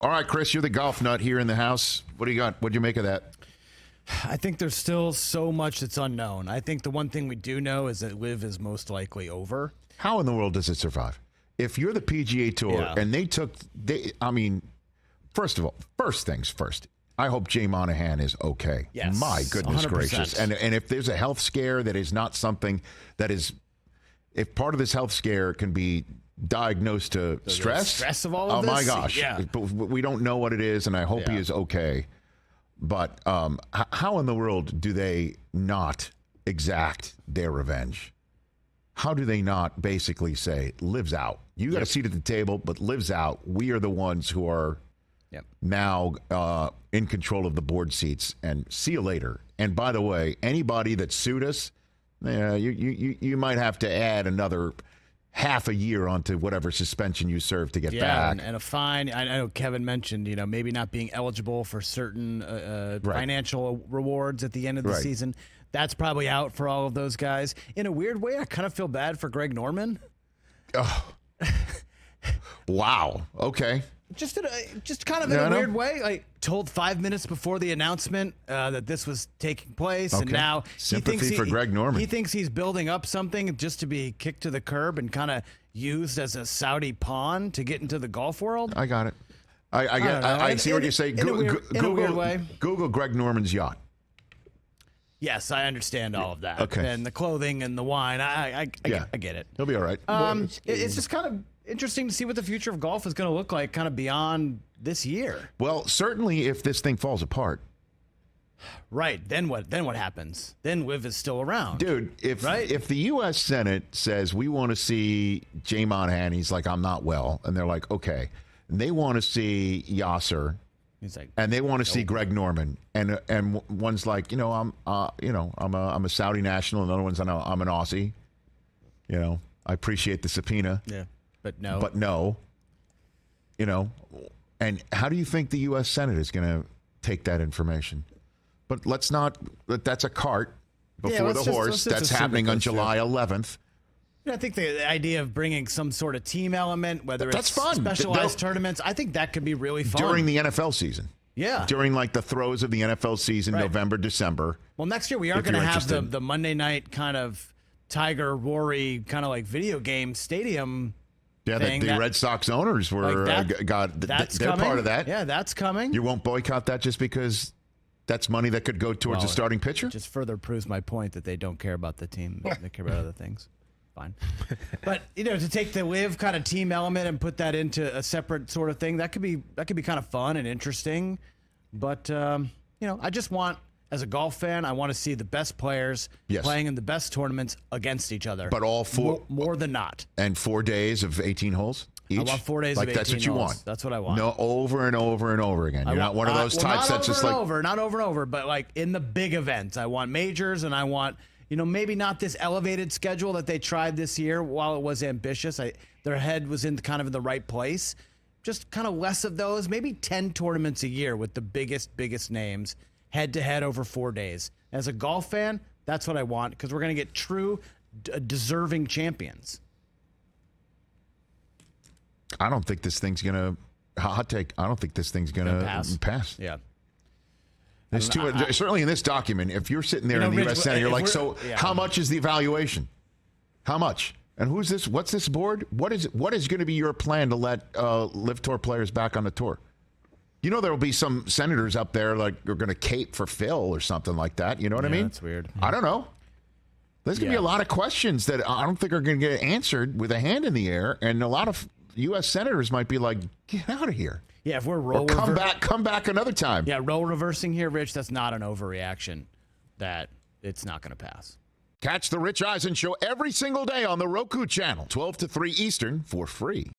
All right, Chris, you're the golf nut here in the house. What do you got? What do you make of that? I think there's still so much that's unknown. I think the one thing we do know is that LIV is most likely over. How in the world does it survive? If you're the PGA Tour and first of all, first things first, I hope Jay Monahan is okay. Yes, my goodness 100%. gracious. And if there's a health scare that is not something that is, if part of this health scare can be diagnosed to stress of all of this? Oh my gosh. Yeah. But we don't know what it is, and I hope he is okay. But how in the world do they not exact their revenge? How do they not basically say, LIV's out? You got a seat at the table, but LIV's out. We are the ones who are now in control of the board seats, and see you later. And by the way, anybody that sued us, you might have to add another half a year onto whatever suspension you serve to get back. And a fine. I know Kevin mentioned, maybe not being eligible for certain financial rewards at the end of the season. That's probably out for all of those guys. In a weird way, I kind of feel bad for Greg Norman. Oh. Wow. Okay. Just kind of in a weird way, like told 5 minutes before the announcement that this was taking place, and now sympathy for Greg Norman. He thinks he's building up something just to be kicked to the curb and kind of used as a Saudi pawn to get into the golf world. I got it. I see what you're saying. In a weird way. Google Greg Norman's yacht. Yes, I understand all of that. Okay. And the clothing and the wine. I get it. He'll be all right. It's just kind of interesting to see what the future of golf is going to look like kind of beyond this year. Well, certainly if this thing falls apart. Right. Then what happens? Then LIV is still around. Dude, if the U.S. Senate says we want to see Jay Monahan, he's like, I'm not well. And they're like, okay. And they want to see Yasser. He's like, and they want to see Greg Norman. And one's I'm a Saudi national. Another one's I'm an Aussie. I appreciate the subpoena. Yeah. But no. And how do you think the U.S. Senate is going to take that information? But that's a cart before the horse. That's happening on July 11th. I think the idea of bringing some sort of team element, whether that's it's fun. Specialized tournaments, I think that could be really fun. During the NFL season. Yeah. During the throes of the NFL season, November, December. Well, next year we are going to have the Monday night kind of Tiger, Rory, kind of like video game stadium. Yeah, the Red Sox owners were they're part of that. Yeah, that's coming. You won't boycott that just because that's money that could go towards a starting pitcher? Just further proves my point that they don't care about the team. They care about other things. Fine. But, to take the LIV kind of team element and put that into a separate sort of thing, that could be kind of fun and interesting. But, I just want, as a golf fan, I want to see the best players playing in the best tournaments against each other. But all four? More than not. And 4 days of 18 holes each? I want 4 days of 18 that's what you holes. Want. That's what I want. No, over and over and over again. You're not one of those types that's just like... Not over and over, but like in the big events. I want majors, and I want... maybe not this elevated schedule that they tried this year. While it was ambitious, their head was in the right place. Just kind of less of those. Maybe 10 tournaments a year with the biggest names, head to head over 4 days. As a golf fan, that's what I want, because we're going to get true, deserving champions. I don't think this thing's going to. Hot take. I don't think this thing's going to pass. Yeah. There's certainly in this document, if you're sitting there in the Rich, U.S. Senate, you're like, how much is the evaluation? How much? And who's this? What's this board? What is going to be your plan to let LIV Tour players back on the tour? There will be some senators up there like are going to cape for Phil or something like that. You know what I mean? That's weird. I don't know. There's going to be a lot of questions that I don't think are going to get answered with a hand in the air, and a lot of U.S. senators might be like, get out of here. Yeah, if we're come back another time. Yeah, role reversing here, Rich, that's not an overreaction. That it's not going to pass. Catch the Rich Eisen Show every single day on the Roku channel, 12 to 3 Eastern, for free.